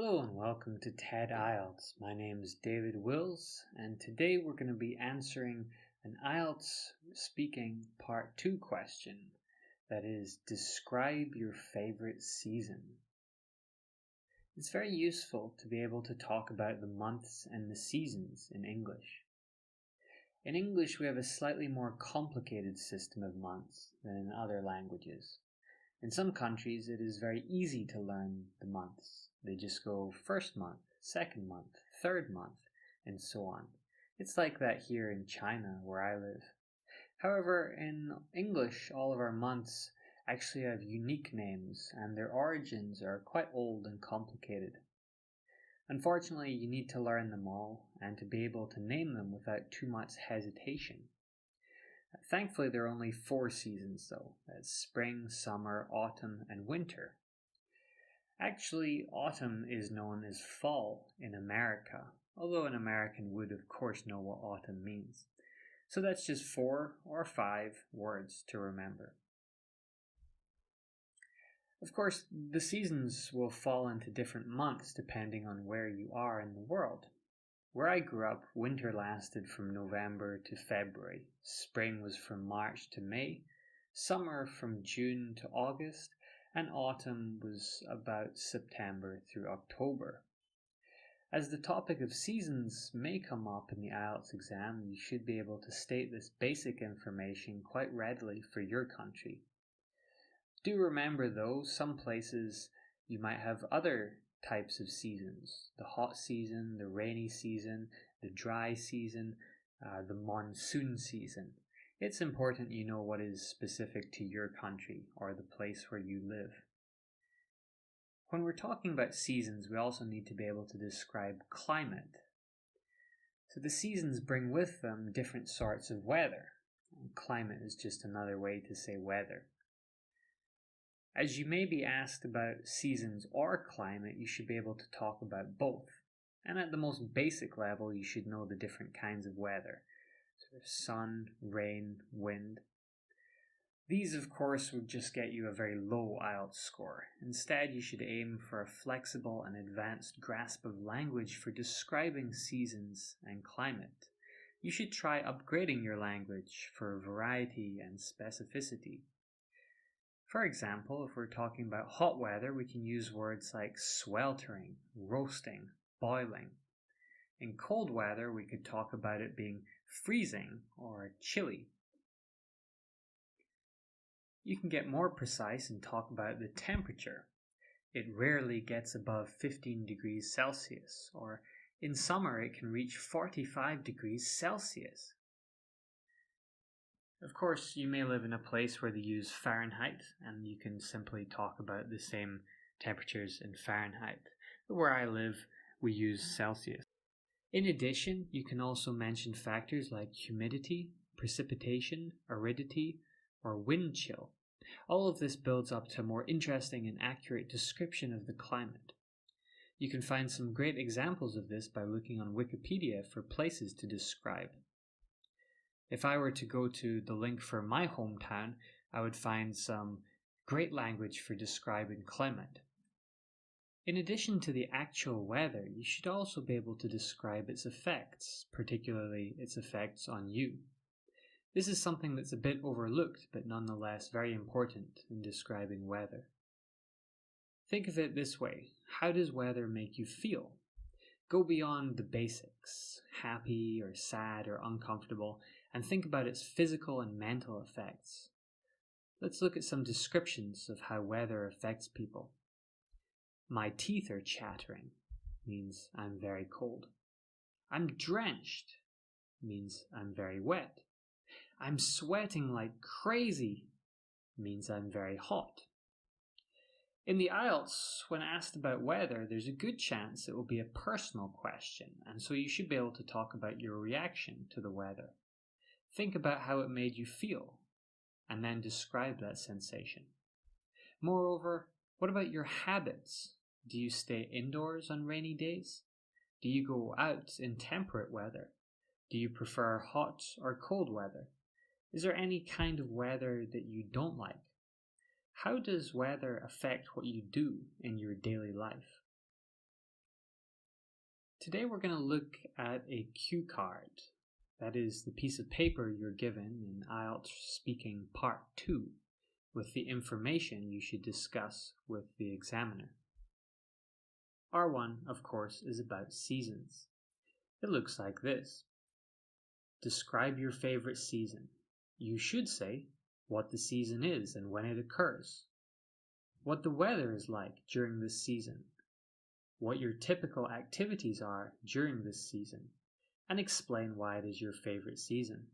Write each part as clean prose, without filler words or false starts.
Hello and welcome to TED-IELTS. My name is David Wills, and today we're going to be answering an IELTS speaking part 2 question. That is, describe your favorite season. It's very useful to be able to talk about the months and the seasons in English. In English, we have a slightly more complicated system of months than in other languages. In some countries, it is very easy to learn the months. They just go first month, second month, third month, and so on. It's like that here in China, where I live. However, in English, all of our months actually have unique names, and their origins are quite old and complicated. Unfortunately, you need to learn them all, and to be able to name them without too much hesitation. Thankfully, there are only 4 seasons though. That's spring, summer, autumn, and winter. Actually, autumn is known as fall in America, although an American would of course know what autumn means. So that's just 4 or 5 words to remember. Of course, the seasons will fall into different months depending on where you are in the world. Where I grew up, winter lasted from November to February, spring was from March to May, summer from June to August, and autumn was about September through October. As the topic of seasons may come up in the IELTS exam, you should be able to state this basic information quite readily for your country. Do remember though, some places you might have other types of seasons: the hot season, the rainy season, the dry season, the monsoon season. It's important you know what is specific to your country or the place where you live. When we're talking about seasons, we also need to be able to describe climate. So the seasons bring with them different sorts of weather. And climate is just another way to say weather. As you may be asked about seasons or climate, you should be able to talk about both. And at the most basic level, you should know the different kinds of weather. Sort of sun, rain, wind. These, of course, would just get you a very low IELTS score. Instead, you should aim for a flexible and advanced grasp of language for describing seasons and climate. You should try upgrading your language for variety and specificity. For example, if we're talking about hot weather, we can use words like sweltering, roasting, boiling. In cold weather, we could talk about it being freezing or chilly. You can get more precise and talk about the temperature. It rarely gets above 15 degrees Celsius, or in summer it can reach 45 degrees Celsius. Of course, you may live in a place where they use Fahrenheit, and you can simply talk about the same temperatures in Fahrenheit. But where I live, we use Celsius. In addition, you can also mention factors like humidity, precipitation, aridity, or wind chill. All of this builds up to a more interesting and accurate description of the climate. You can find some great examples of this by looking on Wikipedia for places to describe. If I were to go to the link for my hometown, I would find some great language for describing climate. In addition to the actual weather, you should also be able to describe its effects, particularly its effects on you. This is something that's a bit overlooked, but nonetheless very important in describing weather. Think of it this way: how does weather make you feel? Go beyond the basics, happy or sad or uncomfortable, and think about its physical and mental effects. Let's look at some descriptions of how weather affects people. My teeth are chattering means I'm very cold. I'm drenched means I'm very wet. I'm sweating like crazy means I'm very hot. In the IELTS, when asked about weather, there's a good chance it will be a personal question, and so you should be able to talk about your reaction to the weather. Think about how it made you feel, and then describe that sensation. Moreover, what about your habits? Do you stay indoors on rainy days? Do you go out in temperate weather? Do you prefer hot or cold weather? Is there any kind of weather that you don't like? How does weather affect what you do in your daily life? Today we're going to look at a cue card. That is the piece of paper you're given in IELTS Speaking Part 2 with the information you should discuss with the examiner. R1, of course, is about seasons. It looks like this. Describe your favorite season. You should say what the season is and when it occurs, what the weather is like during this season, what your typical activities are during this season, and explain why it is your favorite season.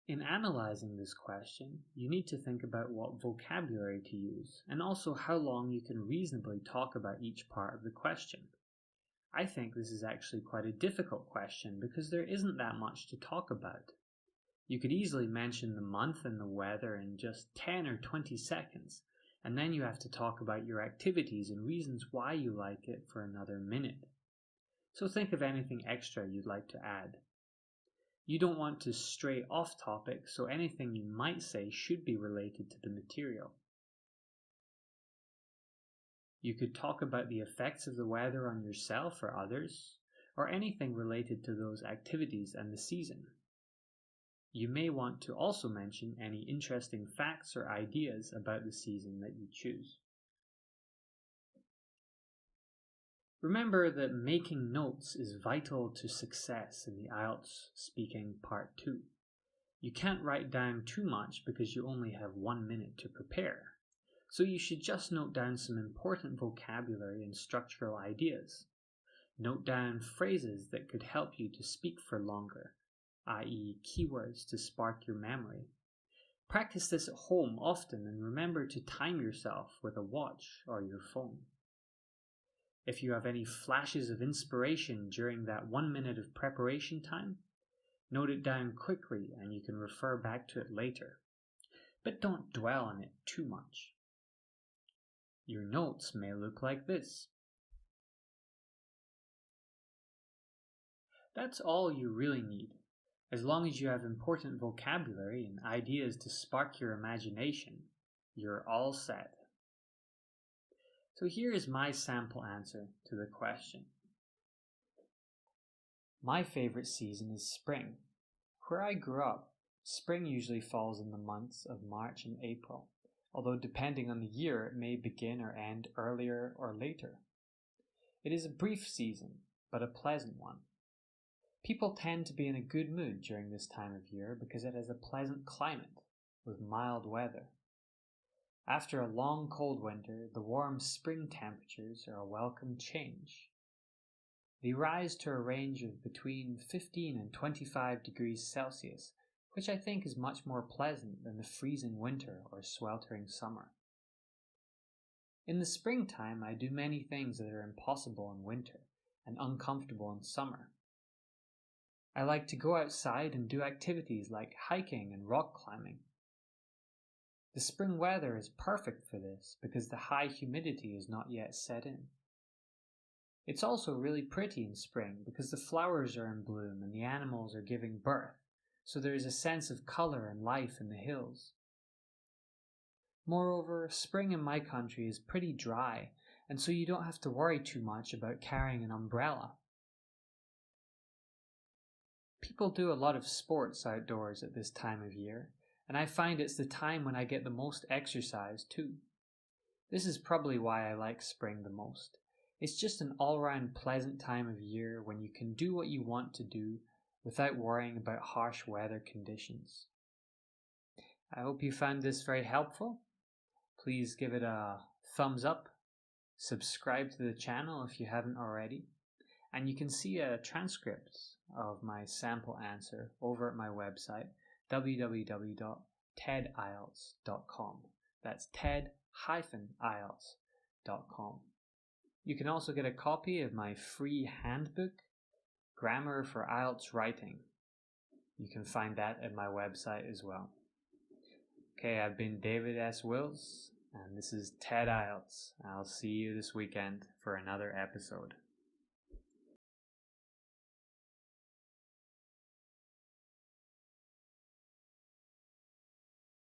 In analyzing this question, you need to think about what vocabulary to use and also how long you can reasonably talk about each part of the question. I think this is actually quite a difficult question because there isn't that much to talk about. You could easily mention the month and the weather in just 10 or 20 seconds, and then you have to talk about your activities and reasons why you like it for another minute. So think of anything extra you'd like to add. You don't want to stray off topic, so anything you might say should be related to the material. You could talk about the effects of the weather on yourself or others, or anything related to those activities and the season. You may want to also mention any interesting facts or ideas about the season that you choose. Remember that making notes is vital to success in the IELTS Speaking Part 2. You can't write down too much because you only have 1 minute to prepare. So you should just note down some important vocabulary and structural ideas. Note down phrases that could help you to speak for longer, i.e. keywords to spark your memory. Practice this at home often and remember to time yourself with a watch or your phone. If you have any flashes of inspiration during that 1 minute of preparation time, note it down quickly and you can refer back to it later. But don't dwell on it too much. Your notes may look like this. That's all you really need. As long as you have important vocabulary and ideas to spark your imagination, you're all set. So here is my sample answer to the question. My favorite season is spring. Where I grew up, spring usually falls in the months of March and April, although depending on the year it may begin or end earlier or later. It is a brief season, but a pleasant one. People tend to be in a good mood during this time of year because it has a pleasant climate with mild weather. After a long cold winter, the warm spring temperatures are a welcome change. They rise to a range of between 15 and 25 degrees Celsius, which I think is much more pleasant than the freezing winter or sweltering summer. In the springtime, I do many things that are impossible in winter and uncomfortable in summer. I like to go outside and do activities like hiking and rock climbing. The spring weather is perfect for this because the high humidity is not yet set in. It's also really pretty in spring because the flowers are in bloom and the animals are giving birth, so there is a sense of color and life in the hills. Moreover, spring in my country is pretty dry, and so you don't have to worry too much about carrying an umbrella. People do a lot of sports outdoors at this time of year, and I find it's the time when I get the most exercise too. This is probably why I like spring the most. It's just an all-round pleasant time of year when you can do what you want to do without worrying about harsh weather conditions. I hope you found this very helpful. Please give it a thumbs up, subscribe to the channel if you haven't already, and you can see a transcript of my sample answer over at my website, www.TED-IELTS.com. That's TED-IELTS.com. You can also get a copy of my free handbook, Grammar for IELTS Writing. You can find that at my website as well. Okay, I've been David S. Wills, and this is TED-IELTS. I'll see you this weekend for another episode.